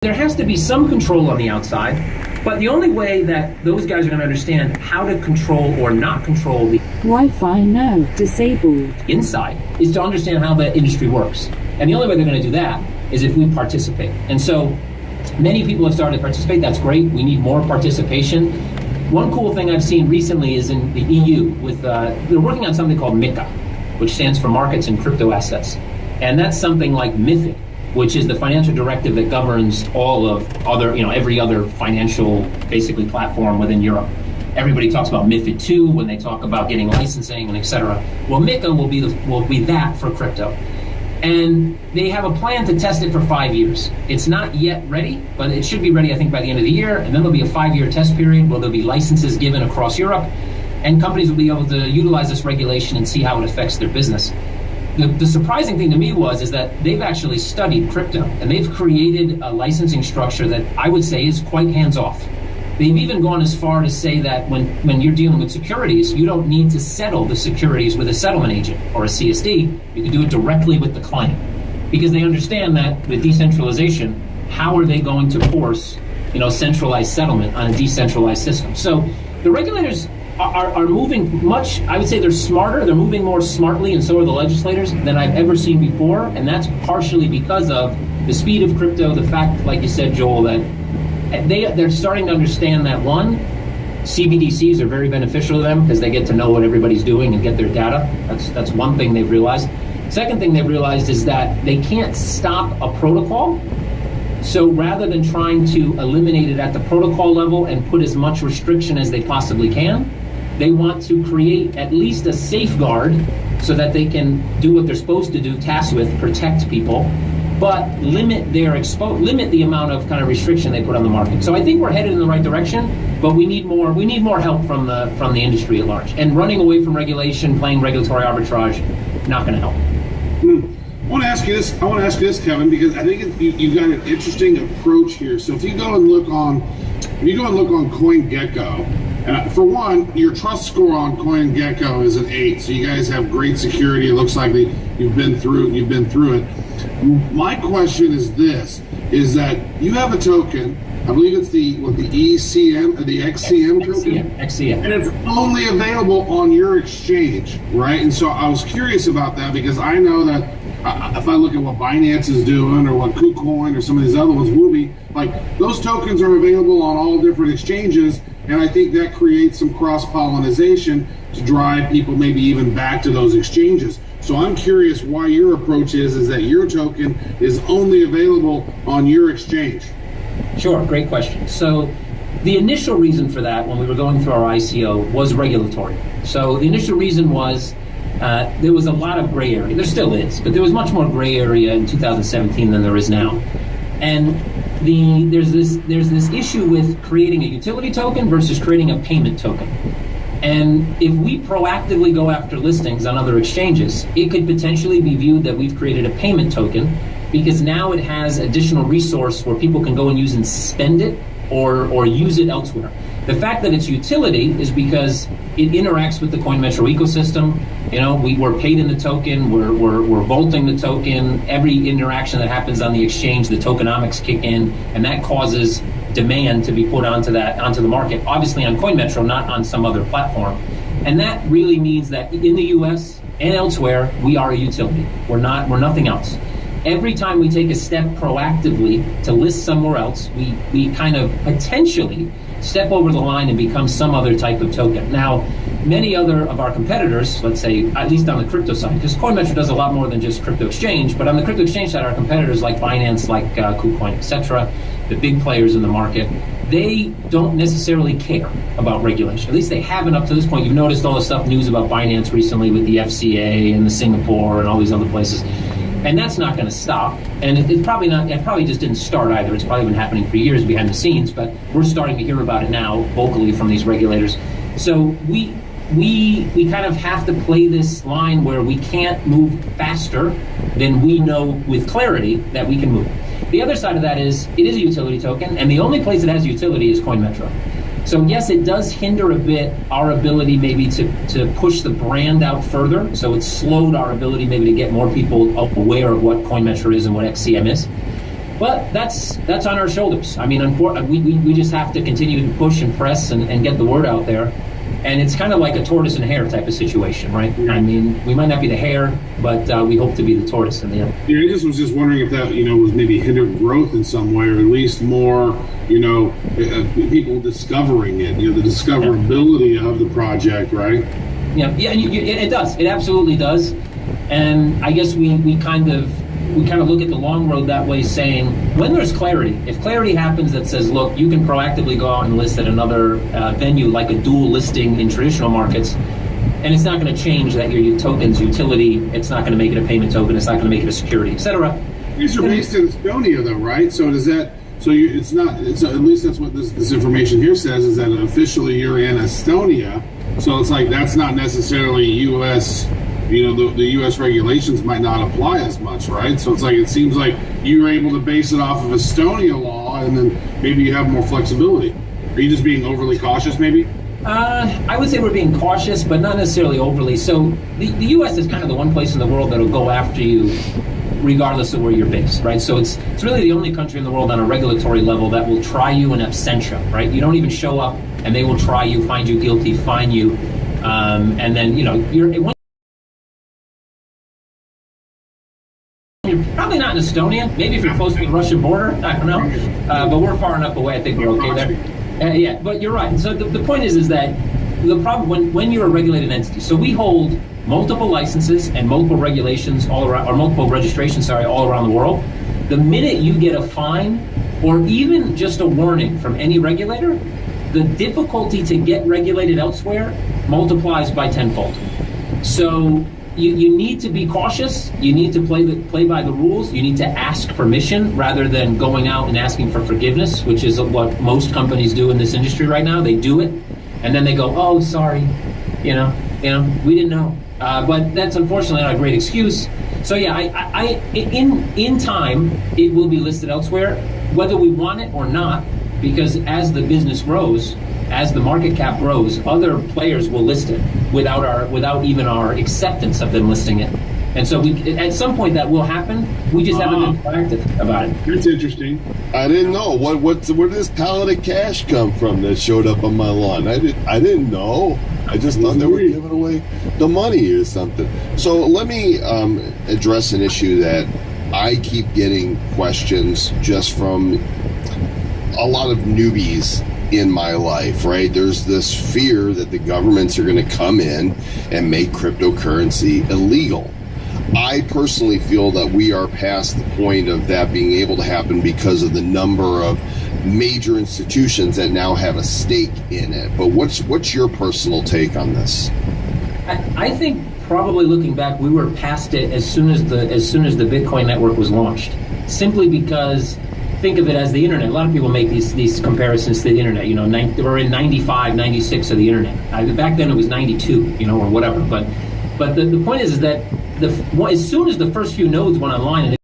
There has to be some control on the outside, but the only way that those guys are going to understand how to control or not control the Wi-Fi now disabled inside is to understand how the industry works. And the only way they're going to do that is if we participate. And so many people have started to participate. That's great. We need more participation. One cool thing I've seen recently is in the EU with they're working on something called MiCA, which stands for Markets and Crypto Assets. And that's something like MiFID, which is the financial directive that governs all of other, every other financial, basically, platform within Europe. Everybody talks about MiFID 2 when they talk about getting licensing and et cetera. Well, MiCA will be that for crypto. And they have a plan to test it for 5 years. It's not yet ready, but it should be ready, I think, by the end of the year. And then there'll be a 5-year test period where there'll be licenses given across Europe. And companies will be able to utilize this regulation and see how it affects their business. The surprising thing to me is that they've actually studied crypto, and they've created a licensing structure that I would say is quite hands-off. They've even gone as far to say that when you're dealing with securities, you don't need to settle the securities with a settlement agent or a CSD. You can do it directly with the client, because they understand that with decentralization, how are they going to force centralized settlement on a decentralized system? So the regulators are moving much, I would say they're smarter, they're moving more smartly, and so are the legislators, than I've ever seen before, and that's partially because of the speed of crypto, the fact, like you said, Joel, that they're starting to understand that, one, CBDCs are very beneficial to them because they get to know what everybody's doing and get their data. That's one thing they've realized. Second thing they've realized is that they can't stop a protocol. So rather than trying to eliminate it at the protocol level and put as much restriction as they possibly can, they want to create at least a safeguard so that they can do what they're supposed to do, tasked with, protect people, but limit the amount of kind of restriction they put on the market. So I think we're headed in the right direction, but we need more help from the industry at large. And running away from regulation, playing regulatory arbitrage, not going to help. I want to ask you this, Kevin, because I think you've got an interesting approach here. So if you go and look on CoinGecko, for one, your trust score on CoinGecko is an 8. So you guys have great security. It looks like you've been through it. My question is this: is that you have a token? I believe it's the ECM, the XCM token, XCM, and it's only available on your exchange, right? And so I was curious about that because I know that if I look at what Binance is doing or what KuCoin or some of these other ones will be, like those tokens are available on all different exchanges, and I think that creates some cross-pollination to drive people maybe even back to those exchanges. So I'm curious why your approach is that your token is only available on your exchange. Sure, great question. So the initial reason for that when we were going through our ICO was regulatory. So the initial reason was there was a lot of gray area. There still is, but there was much more gray area in 2017 than there is now. And there's this issue with creating a utility token versus creating a payment token. And if we proactively go after listings on other exchanges, it could potentially be viewed that we've created a payment token because now it has additional resource where people can go and use and spend it or use it elsewhere. The fact that it's utility is because it interacts with the CoinMetro ecosystem. We're paid in the token, we're vaulting the token. Every interaction that happens on the exchange, the tokenomics kick in, and that causes demand to be put onto the market. Obviously on CoinMetro, not on some other platform. And that really means that in the US and elsewhere, we are a utility. We're nothing else. Every time we take a step proactively to list somewhere else, we kind of potentially step over the line and become some other type of token. Now, many other of our competitors, let's say, at least on the crypto side, because CoinMetro does a lot more than just crypto exchange, but on the crypto exchange side, our competitors like Binance, like KuCoin, etc., the big players in the market, they don't necessarily care about regulation. At least they haven't up to this point. You've noticed all the news about Binance recently with the FCA and the Singapore and all these other places. And that's not going to stop. And it probably just didn't start either. It's probably been happening for years behind the scenes, but we're starting to hear about it now vocally from these regulators. So we kind of have to play this line where we can't move faster than we know with clarity that we can move. The other side of that is it is a utility token, and the only place that has utility is CoinMetro. So yes, it does hinder a bit our ability maybe to push the brand out further. So it's slowed our ability maybe to get more people aware of what CoinMetro is and what XCM is. Well, that's on our shoulders. I mean, we just have to continue to push and press and get the word out there. And it's kind of like a tortoise and hare type of situation, right? Yeah. I mean, we might not be the hare, but we hope to be the tortoise in the end. Yeah, I just was just wondering if that, was maybe hindered growth in some way, or at least more, people discovering it, the discoverability of the project, right? Yeah, it does. It absolutely does. And I guess we kind of look at the long road that way, saying when there's clarity, if clarity happens that says, look, you can proactively go out and list at another venue like a dual listing in traditional markets, and it's not going to change that your token's utility, it's not going to make it a payment token, it's not going to make it a security, etc. These are based in Estonia, though, right? So does that? So it's not. It's at least that's what this information here says, is that officially you're in Estonia. So it's like that's not necessarily U.S. The U.S. regulations might not apply as much, right? So it's like it seems like you're able to base it off of Estonia law, and then maybe you have more flexibility. Are you just being overly cautious, maybe? I would say we're being cautious, but not necessarily overly. So the U.S. is kind of the one place in the world that'll go after you regardless of where you're based, right? So it's really the only country in the world on a regulatory level that will try you in absentia, right? You don't even show up, and they will try you, find you guilty, fine you, and then, you're probably not in Estonia. Maybe if you're close to the Russian border, I don't know. But we're far enough away. I think we're okay there. Yeah, but you're right. So the point is that the problem when you're a regulated entity. So we hold multiple licenses and multiple regulations all around, or multiple registrations, all around the world. The minute you get a fine or even just a warning from any regulator, the difficulty to get regulated elsewhere multiplies by tenfold. So you need to be cautious. You need to play by the rules. You need to ask permission rather than going out and asking for forgiveness, which is what most companies do in this industry right now. They do it, and then they go, "Oh, sorry, we didn't know." But that's unfortunately not a great excuse. So yeah, in time it will be listed elsewhere, whether we want it or not, because as the business grows, as the market cap grows, other players will list it without even our acceptance of them listing it. And so at some point that will happen. We just haven't been proactive about it. That's interesting. I didn't know. Where did this pallet of cash come from that showed up on my lawn? I didn't know. I just thought they were giving away the money or something. So let me address an issue that I keep getting questions just from a lot of newbies in my life, right? There's this fear that the governments are going to come in and make cryptocurrency illegal. I personally feel that we are past the point of that being able to happen because of the number of major institutions that now have a stake in it. But what's your personal take on this? I think probably looking back, we were past it as soon as the Bitcoin network was launched. Simply because, think of it as the internet. A lot of people make these comparisons to the internet. We're in 95, 96 of the internet. Back then it was 92, or whatever. But the point is that as soon as the first few nodes went online, and it's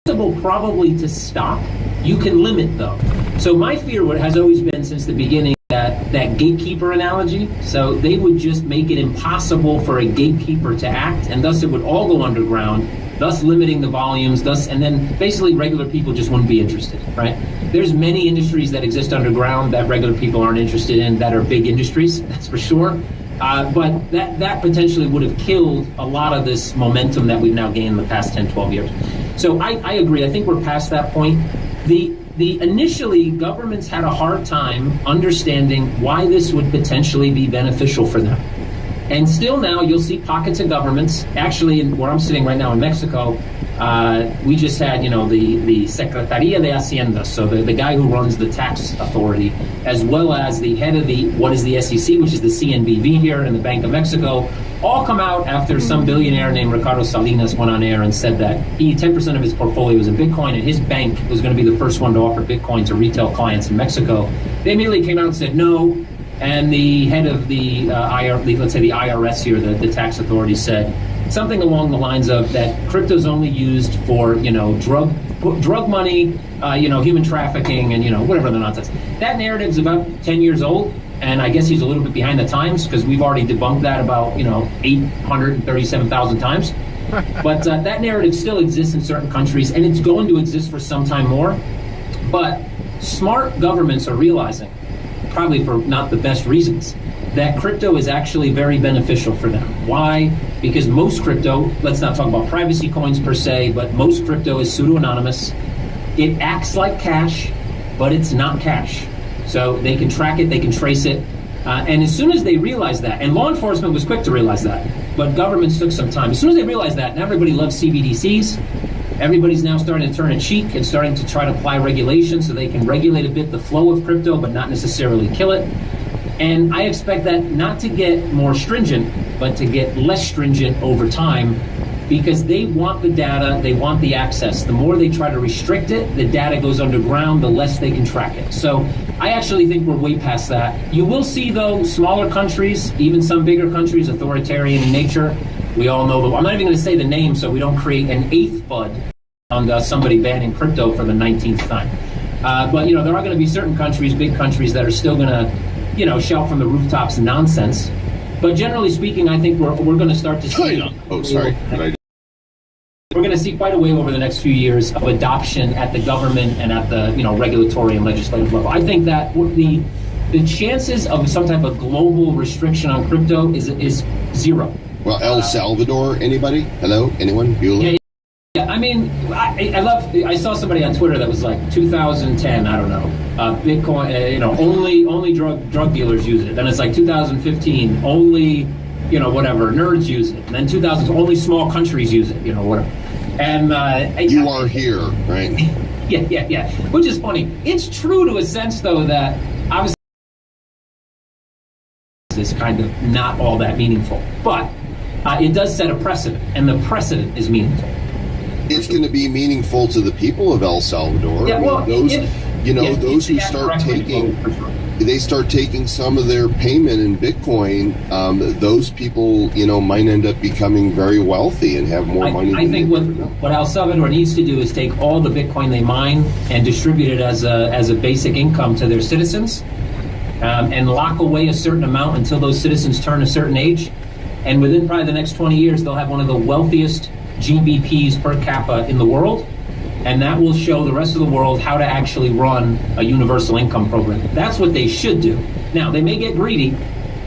possible probably to stop. You can limit though. So my fear has always been since the beginning that gatekeeper analogy. So they would just make it impossible for a gatekeeper to act, and thus it would all go underground, thus limiting the volumes, and then basically regular people just wouldn't be interested, right? There's many industries that exist underground that regular people aren't interested in that are big industries, that's for sure. But that potentially would have killed a lot of this momentum that we've now gained in the past 10, 12 years. So I agree. I think we're past that point. Initially, governments had a hard time understanding why this would potentially be beneficial for them. And still now, you'll see pockets of governments. Actually, where I'm sitting right now in Mexico, we just had, the Secretaría de Hacienda, so the guy who runs the tax authority, as well as the head of what is the SEC, which is the CNBV here, and the Bank of Mexico, all come out after some billionaire named Ricardo Salinas went on air and said that 10% of his portfolio was in Bitcoin, and his bank was going to be the first one to offer Bitcoin to retail clients in Mexico. They immediately came out and said no. And the head of the let's say the IRS here, the tax authority, said something along the lines of that crypto's only used for drug money, human trafficking, and whatever the nonsense. That narrative's about 10 years old, and I guess he's a little bit behind the times because we've already debunked that about 837,000 times. But that narrative still exists in certain countries, and it's going to exist for some time more. But smart governments are realizing, probably for not the best reasons, that crypto is actually very beneficial for them. Why? Because most crypto, let's not talk about privacy coins per se, but most crypto is pseudo-anonymous. It acts like cash, but it's not cash. So they can track it, they can trace it. And as soon as they realized that, and law enforcement was quick to realize that, but governments took some time. As soon as they realized that, and everybody loves CBDCs, everybody's now starting to turn a cheek and starting to try to apply regulation so they can regulate a bit the flow of crypto, but not necessarily kill it. And I expect that not to get more stringent, but to get less stringent over time, because they want the data, they want the access. The more they try to restrict it, the data goes underground, the less they can track it. So I actually think we're way past that. You will see, though, smaller countries, even some bigger countries, authoritarian in nature. We all know I'm not even going to say the name so we don't create an eighth bud on somebody banning crypto for the 19th time. But, there are going to be certain countries, big countries, that are still going to shout from the rooftops nonsense. But generally speaking, I think we're going to start to see. Oh, sorry. We're going to see quite a wave over the next few years of adoption at the government and at the regulatory and legislative level. I think that the chances of some type of global restriction on crypto is zero. Well, El Salvador, anybody? Hello, anyone? Bueller? Yeah, I mean, I saw somebody on Twitter that was like 2010, I don't know, Bitcoin, only drug dealers use it. Then it's like 2015, only, whatever, nerds use it. And then 2000, only small countries use it, whatever. And you are here, right? Yeah. Which is funny. It's true to a sense, though, that obviously is kind of not all that meaningful. But it does set a precedent, and the precedent is meaningful. It's going to be meaningful to the people of El Salvador. Yeah, well, those who start taking some of their payment in Bitcoin, those people, might end up becoming very wealthy and have more money. I think what El Salvador needs to do is take all the Bitcoin they mine and distribute it as a basic income to their citizens, and lock away a certain amount until those citizens turn a certain age. And within probably the next 20 years, they'll have one of the wealthiest GBPs per capita in the world, and that will show the rest of the world how to actually run a universal income program. That's what they should do. Now, they may get greedy.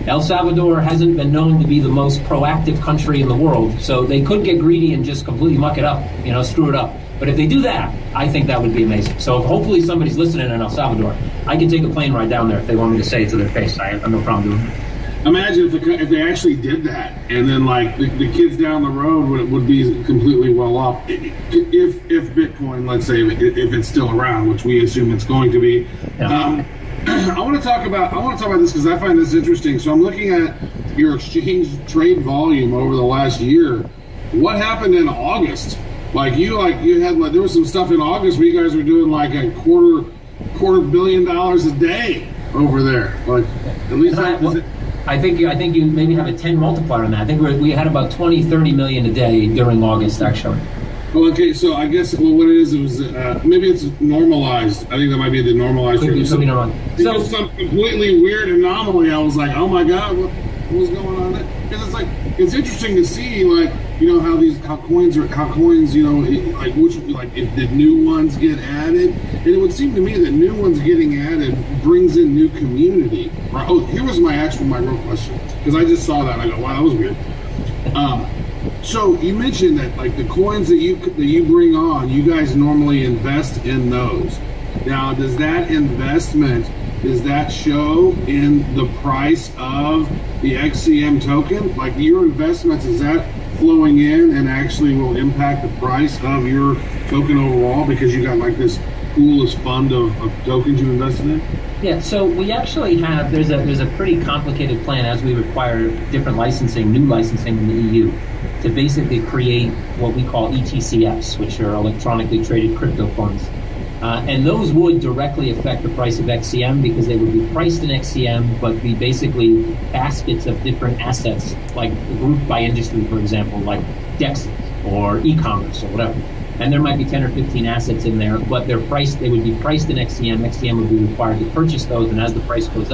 El Salvador hasn't been known to be the most proactive country in the world, so they could get greedy and just completely muck it up, screw it up. But if they do that, I think that would be amazing. So if hopefully somebody's listening in El Salvador, I can take a plane ride down there if they want me to say it to their face. I have no problem doing it. Imagine if they actually did that, and then like the kids down the road would be completely well off if Bitcoin, let's say, if it's still around, which we assume it's going to be. Yeah. I want to talk about this because I find this interesting. So I'm looking at your exchange trade volume over the last year. What happened in August? You had there was some stuff in August where you guys were doing like a quarter billion dollars a day over there. Like at least I think you maybe have a 10 multiplier on that. I think we had about 20-30 million a day during August, actually. Well, okay, so I guess what it was maybe it's normalized. I think that might be the normalized rate. So some completely weird anomaly. I was like, oh my god, what was going on there? Because it's interesting to see how coins did new ones get added, and it would seem to me that new ones getting added brings in new community. Right? Oh, here was my real question, because I just saw that and I go, wow, that was weird. So you mentioned that the coins that you bring on, you guys normally invest in those. Now, does that investment show in the price of the XCM token? Like your investments, is that flowing in and actually will impact the price of your token overall because you got this coolest fund of tokens you invested in? Yeah, so we actually have, there's a pretty complicated plan as we require different new licensing in the EU to basically create what we call ETCFs, which are electronically traded crypto funds. And those would directly affect the price of XCM because they would be priced in XCM, but be basically baskets of different assets, like grouped by industry, for example, like DEXs or e-commerce or whatever. And there might be 10 or 15 assets in there, but they would be priced in XCM. XCM would be required to purchase those, and as the price goes